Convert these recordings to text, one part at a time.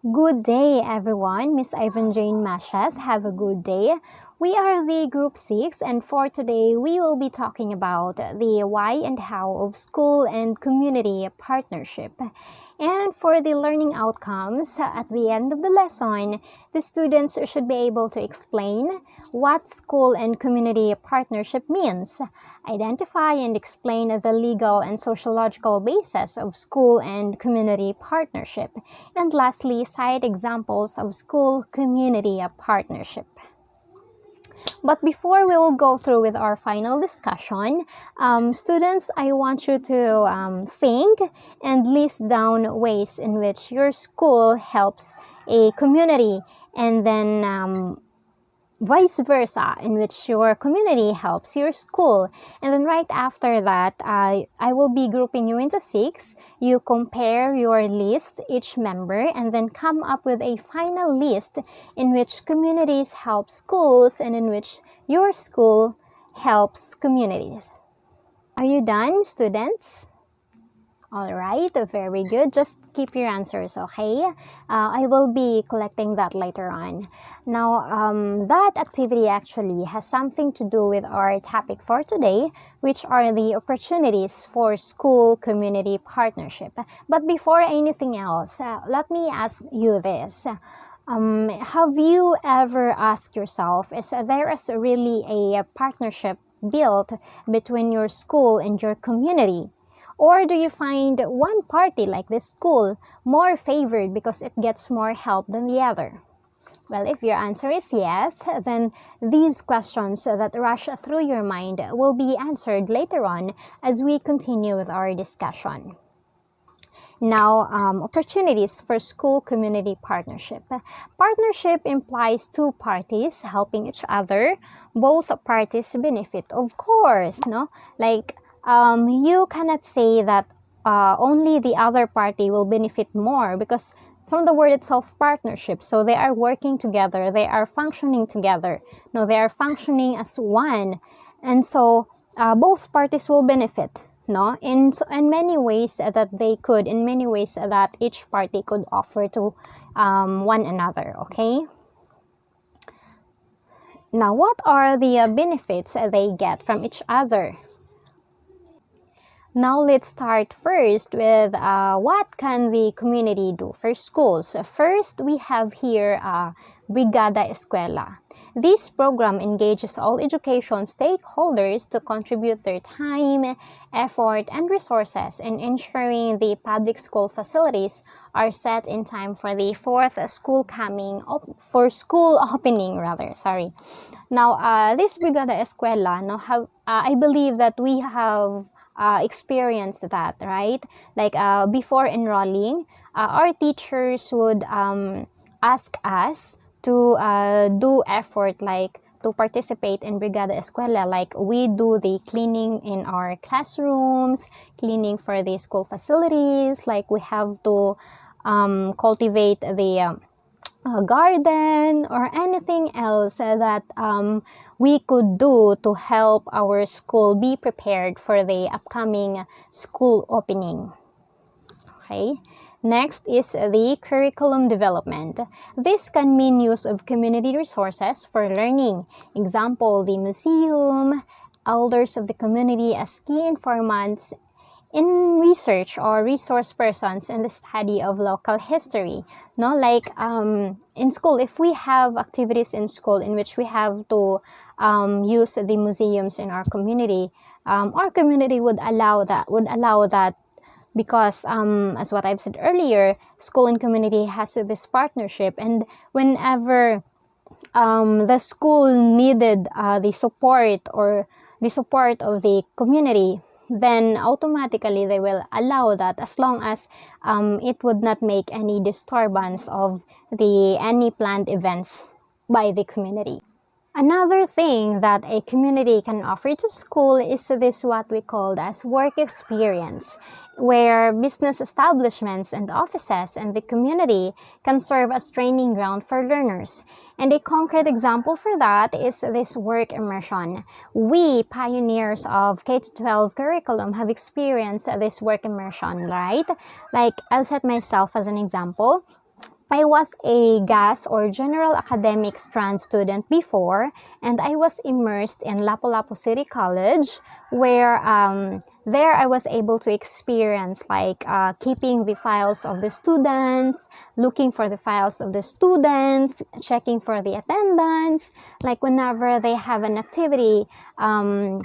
Good day, everyone. Miss Ivan Jane Mashas. Have a good day. We are the Group 6, and for today, we will be talking about the why and how of school and community partnership. And for the learning outcomes, at the end of the lesson, the students should be able to explain what school and community partnership means, identify and explain the legal and sociological basis of school and community partnership, and lastly, cite examples of school-community partnership. But before we will go through with our final discussion, students, I want you to think and list down ways in which your school helps a community, and then vice versa, in which your community helps your school. And then right after that, I will be grouping you into 6. You compare your list, each member, and then come up with a final list in which communities help schools and in which your school helps communities. Are you done, students? All right, very good. Just keep your answers, okay? I will be collecting that later on. Now, that activity actually has something to do with our topic for today, which are the opportunities for school community partnership. But before anything else, let me ask you this. Have you ever asked yourself, is there is really a partnership built between your school and your community? Or do you find one party, like the school, more favored because it gets more help than the other? Well, if your answer is yes, then these questions that rush through your mind will be answered later on as we continue with our discussion. Now, opportunities for school community partnership. Partnership implies two parties helping each other. Both parties benefit, of course, no? Like, you cannot say that only the other party will benefit more, because from the word itself, partnership, so they are working together, they are functioning together, no, they are functioning as one, and so both parties will benefit, no, in many ways that they could, in many ways that each party could offer to one another. Okay, now what are the benefits they get from each other? Now let's start first with what can the community do for schools. First, we have here Brigada Escuela. This program engages all education stakeholders to contribute their time, effort, and resources in ensuring the public school facilities are set in time for the school opening rather. Sorry. Now, this Brigada Escuela, no, I believe that we have experienced that, right? Like before enrolling, our teachers would ask us to do effort, like to participate in Brigada Escuela. Like we do the cleaning in our classrooms, cleaning for the school facilities, like we have to cultivate the garden or anything else that we could do to help our school be prepared for the upcoming school opening. Okay. Next is the curriculum development. This can mean use of community resources for learning. Example, the museum, elders of the community as key informants in research or resource persons in the study of local history. No, like in school, if we have activities in school in which we have to use the museums in our community would allow that because as what I've said earlier, school and community has this partnership, and whenever the school needed the support of the community, then automatically they will allow that, as long as it would not make any disturbance of any planned events by the community. Another thing that a community can offer to school is this what we call as work experience, where business establishments and offices and the community can serve as training ground for learners. And a concrete example for that is this work immersion. We, pioneers of K-12 curriculum, have experienced this work immersion, right? Like, I'll set myself as an example. I was a GAS or General Academic Strand student before, and I was immersed in Lapu-Lapu City College, where there I was able to experience like keeping the files of the students, looking for the files of the students, checking for the attendance. Like whenever they have an activity, they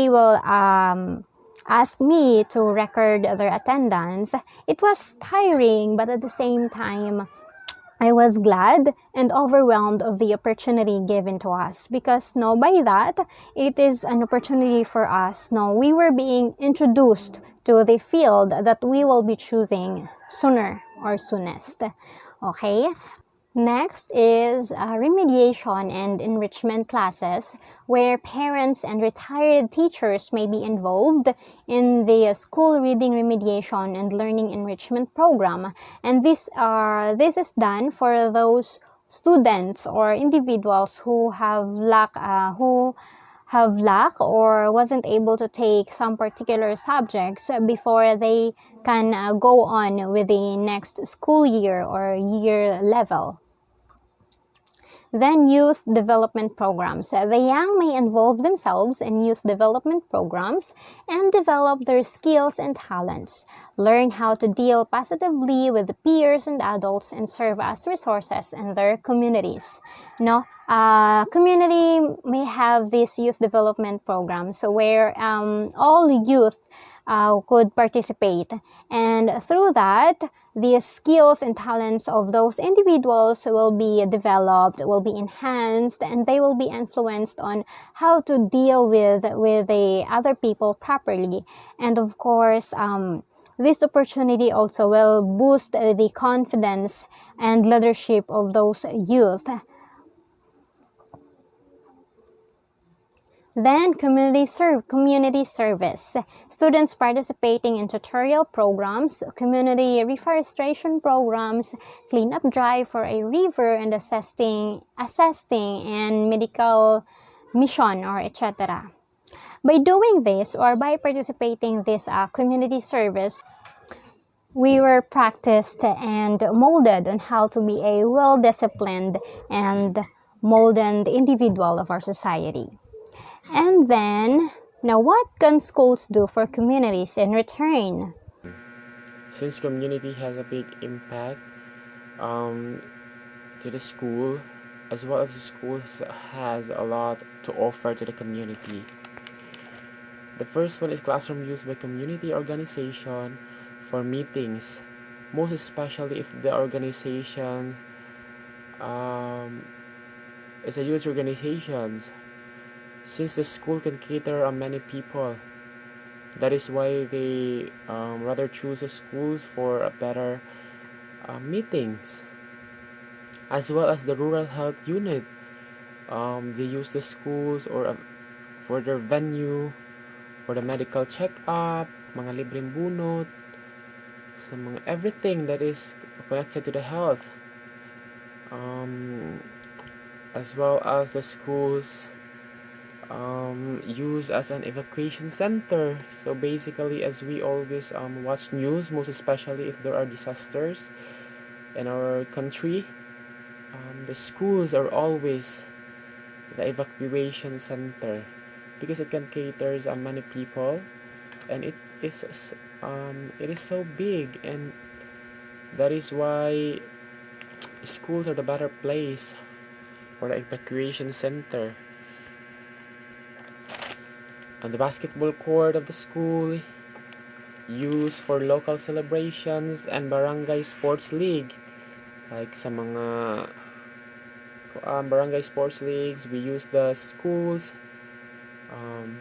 will ask me to record their attendance. It was tiring, but at the same time, I was glad and overwhelmed of the opportunity given to us because no, by that, it is an opportunity for us. No, we were being introduced to the field that we will be choosing sooner or soonest. Okay? Next is remediation and enrichment classes, where parents and retired teachers may be involved in the school reading remediation and learning enrichment program. And this is done for those students or individuals who have lack or wasn't able to take some particular subjects before they can go on with the next school year or year level. Then youth development programs. The young may involve themselves in youth development programs and develop their skills and talents, learn how to deal positively with peers and adults, and serve as resources in their communities. No, community may have these youth development programs where all youth could participate, and through that the skills and talents of those individuals will be developed, will be enhanced, and they will be influenced on how to deal with the other people properly. And of course, this opportunity also will boost the confidence and leadership of those youth. Then community service. Students participating in tutorial programs, community reforestation programs, cleanup drive for a river, and assessing and medical mission or etc. By doing this or by participating in this community service, we were practiced and molded on how to be a well-disciplined and molded individual of our society. And then, now what can schools do for communities in return? Since community has a big impact to the school, as well as the school has a lot to offer to the community. The first one is classroom used by community organization for meetings, most especially if the organization is a youth organization, since the school can cater many people. That is why they rather choose the schools for a better meetings, as well as the rural health unit. They use the schools or for their venue, for the medical check-up, mga libreng bunot, sa mga everything that is connected to the health. As well as the schools used as an evacuation center. So basically, as we always watch news, most especially if there are disasters in our country, the schools are always the evacuation center because it can cater many people, and it is so big, and that is why schools are the better place for the evacuation center. And the basketball court of the school used for local celebrations and barangay sports league, like sa mga barangay sports leagues, we use the schools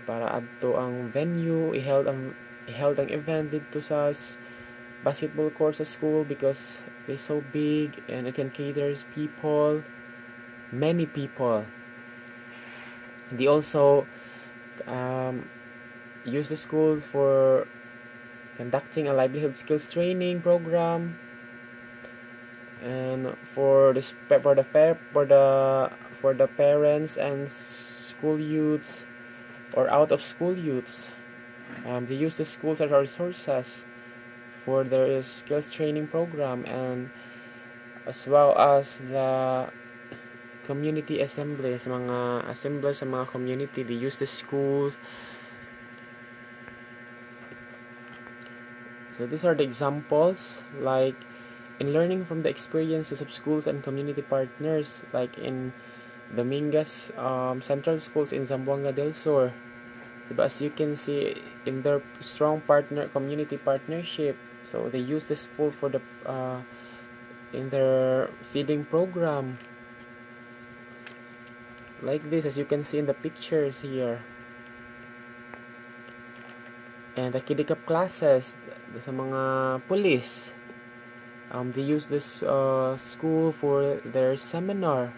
para adto ang venue, i-held ang event dito sa basketball court sa school because it's so big and it can cater people, many people. They also use the school for conducting a livelihood skills training program, and for the parents and school youths or out of school youths, they use the schools as resources for their skills training program, and as well as the community assemblies, mga assemblies sa mga community. They use the schools. So these are the examples, like in learning from the experiences of schools and community partners, like in Dominguez Central Schools in Zamboanga del Sur. But as you can see, in their strong community partnership, so they use the school for the in their feeding program, like this, as you can see in the pictures here. And the kidikap classes sa mga police, they use this school for their seminar.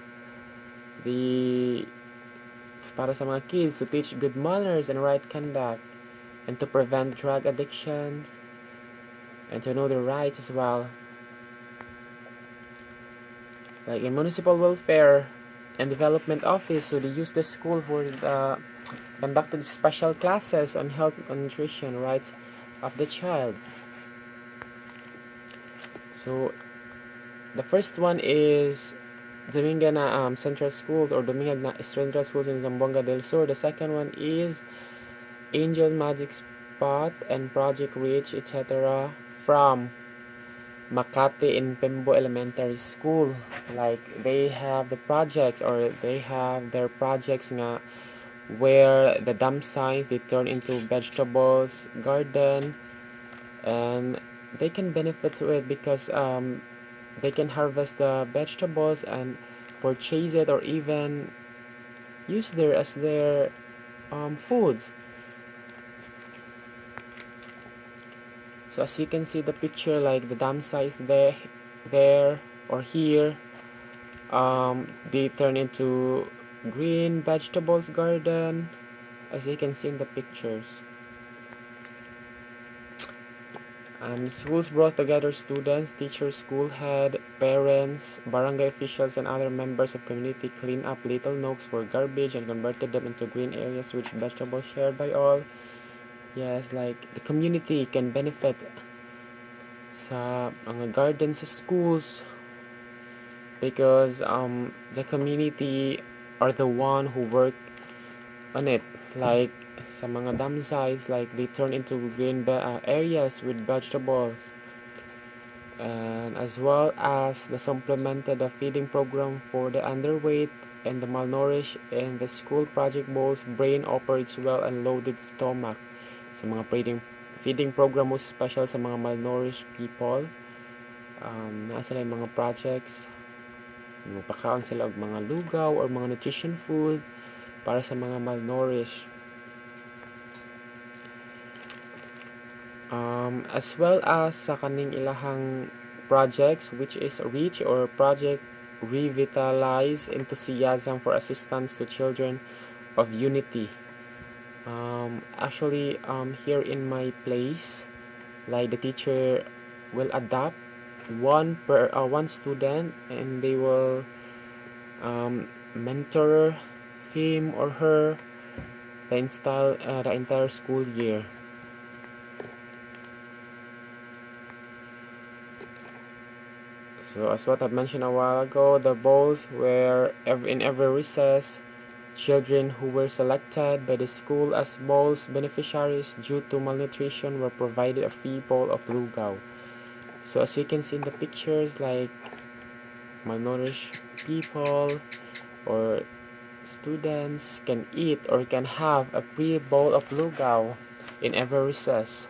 Para sa mga kids, to teach good manners and right conduct, and to prevent drug addiction, and to know their rights as well. Like in municipal welfare and development office, so they use the school for conducted special classes on health and nutrition rights of the child. So the first one is Dominga Central Schools, or Dominga Central Schools in Zamboanga del Sur. The second one is Angel Magic Spot and Project Reach, etc. from Makati in Pembo Elementary School. Like they have the projects, or they have their projects nga where the dump signs they turn into vegetables garden, and they can benefit to it because they can harvest the vegetables and purchase it, or even use there as their foods. So as you can see the picture, like the dam size there or here, they turn into green vegetables garden, as you can see in the pictures. Schools brought together students, teachers, school head, parents, barangay officials, and other members of community clean up little nooks for garbage and converted them into green areas which vegetables shared by all. Yes, like the community can benefit sa mga gardens sa schools because the community are the one who work on it. Like sa mga dam sites, like they turn into green areas with vegetables, and as well as the supplemented feeding program for the underweight and the malnourished, and the school project bowls brain operates well and loaded stomach. Sa mga feeding program mo special sa mga malnourished people, nasa lang mga projects, magpakaon sila og mga lugaw or mga nutrition food para sa mga malnourished. As well as sa kaning ilahang projects, which is REACH, or Project Revitalize Enthusiasm for Assistance to Children of Unity. Actually, here in my place, like the teacher will adopt one student, and they will mentor him or her the entire school year. So as what I mentioned a while ago, the bowls were in every recess. Children who were selected by the school as bowls beneficiaries due to malnutrition were provided a free bowl of lugaw. So as you can see in the pictures, like malnourished people or students can eat or can have a free bowl of lugaw in every recess.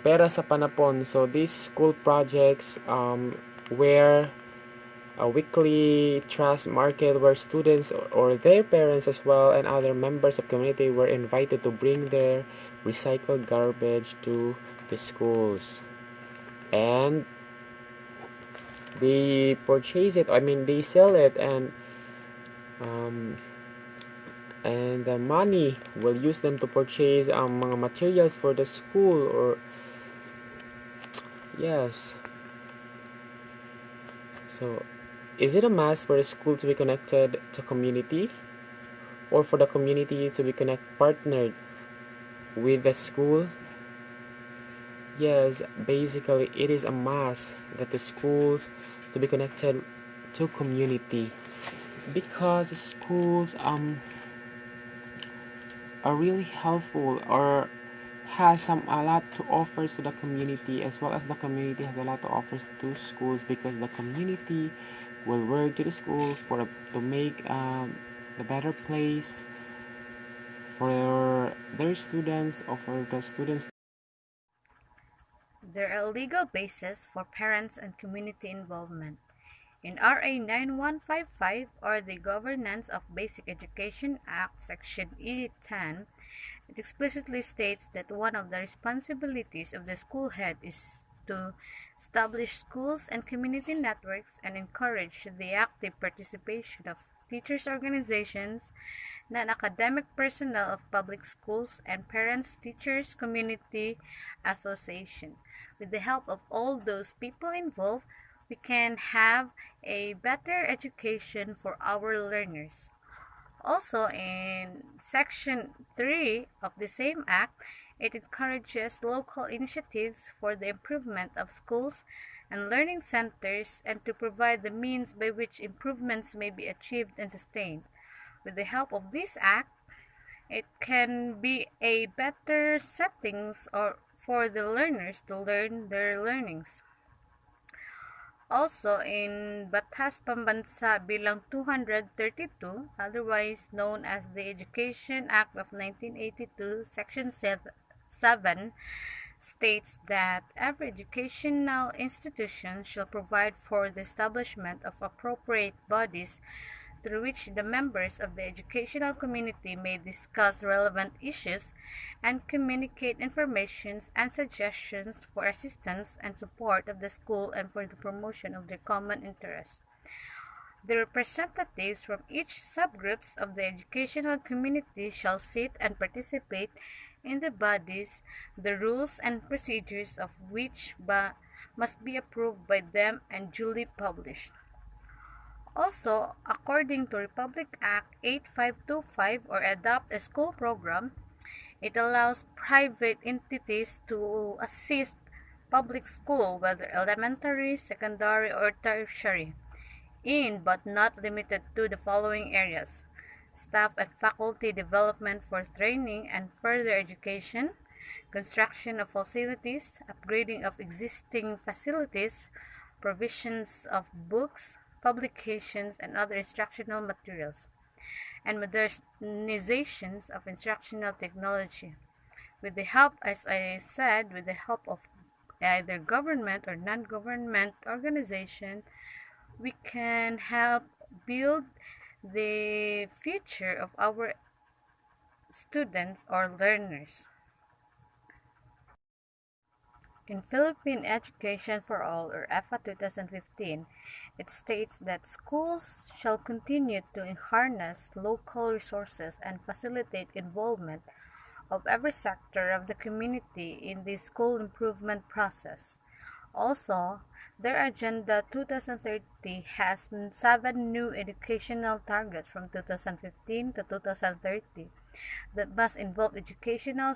Pera sa panapon. So these school projects were a weekly trust market where students or their parents as well and other members of community were invited to bring their recycled garbage to the schools, and they purchase it, they sell it, and the money will use them to purchase mga materials for the school, or yes. So is it a must for the school to be connected to community, or for the community to be partnered with the school? Yes, basically, it is a must that the schools to be connected to community because schools are really helpful or has some a lot to offer to the community, as well as the community has a lot to offer to schools, because the community will work to the school for to make a better place for their students or for the students. There are legal bases for parents and community involvement. In RA 9155, or the Governance of Basic Education Act, Section E10, it explicitly states that one of the responsibilities of the school head is to establish schools and community networks and encourage the active participation of teachers' organizations, non-academic personnel of public schools, and parents, teachers, community association. With the help of all those people involved, we can have a better education for our learners. Also, in Section 3 of the same Act, it encourages local initiatives for the improvement of schools and learning centers and to provide the means by which improvements may be achieved and sustained. With the help of this Act, it can be a better settings or for the learners to learn their learnings. Also, in Batas Pambansa Bilang 232, otherwise known as the Education Act of 1982, Section 7, states that every educational institution shall provide for the establishment of appropriate bodies through which the members of the educational community may discuss relevant issues and communicate information and suggestions for assistance and support of the school and for the promotion of their common interests. The representatives from each subgroups of the educational community shall sit and participate in the bodies, the rules and procedures of which must be approved by them and duly published. Also, according to Republic Act 8525, or Adopt a School Program, it allows private entities to assist public school, whether elementary, secondary, or tertiary, in but not limited to the following areas: staff and faculty development for training and further education, construction of facilities, upgrading of existing facilities, provisions of books, publications, and other instructional materials, and modernizations of instructional technology. With the help, as I said, with the help of either government or non-government organization, we can help build the future of our students or learners. In Philippine Education for All, or EFA 2015, it states that schools shall continue to harness local resources and facilitate involvement of every sector of the community in the school improvement process. Also, their Agenda 2030 has 7 new educational targets from 2015 to 2030 that must involve educational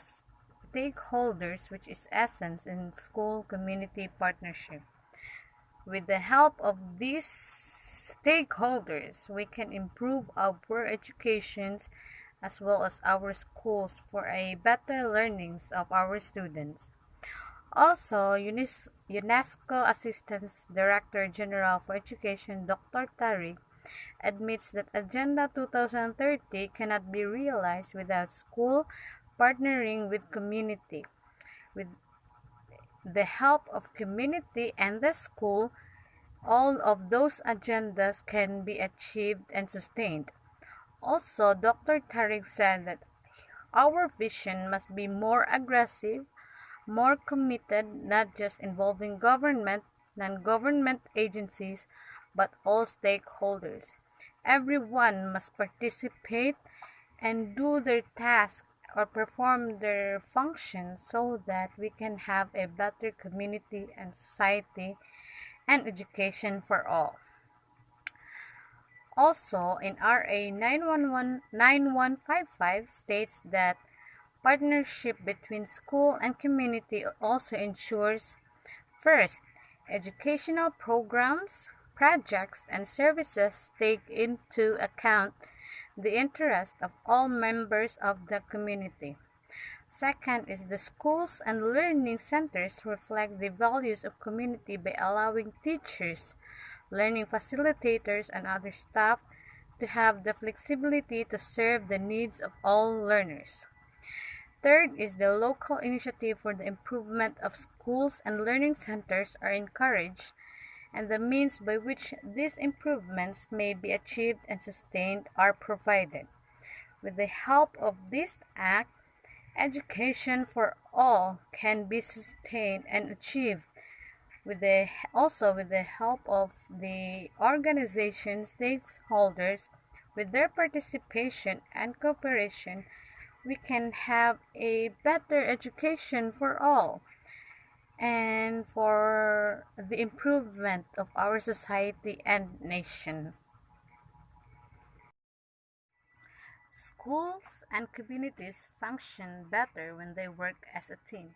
stakeholders, which is essence in school community partnership. With the help of these stakeholders, we can improve our educations as well as our schools for a better learnings of our students. Also, UNESCO Assistant Director General for Education Dr. Tariq admits that Agenda 2030 cannot be realized without school partnering with community. With the help of community and the school, all of those agendas can be achieved and sustained. Also, Dr. Tariq said that our vision must be more aggressive, more committed, not just involving government, non-government agencies, but all stakeholders. Everyone must participate and do their task or perform their functions so that we can have a better community and society and education for all. Also, in RA 9155 states that Partnership between school and community also ensures: first, educational programs, projects, and services take into account the interest of all members of the community. Second is the schools and learning centers reflect the values of community by allowing teachers, learning facilitators, and other staff to have the flexibility to serve the needs of all learners. Third is the local initiative for the improvement of schools and learning centers are encouraged, and the means by which these improvements may be achieved and sustained are provided. With the help of this act, education for all can be sustained and achieved. With the help of the organization stakeholders, with their participation and cooperation, we can have a better education for all and for the improvement of our society and nation. Schools and communities function better when they work as a team.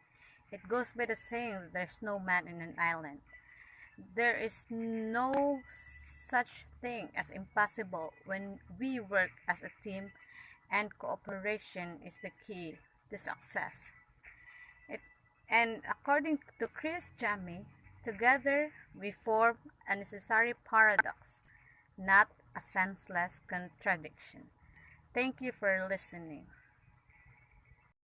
It goes by the saying that there's no man in an island. There is no such thing as impossible when we work as a team, and cooperation is the key to success. It, and according to Chris Jammy, together we form a necessary paradox, not a senseless contradiction. Thank you for listening.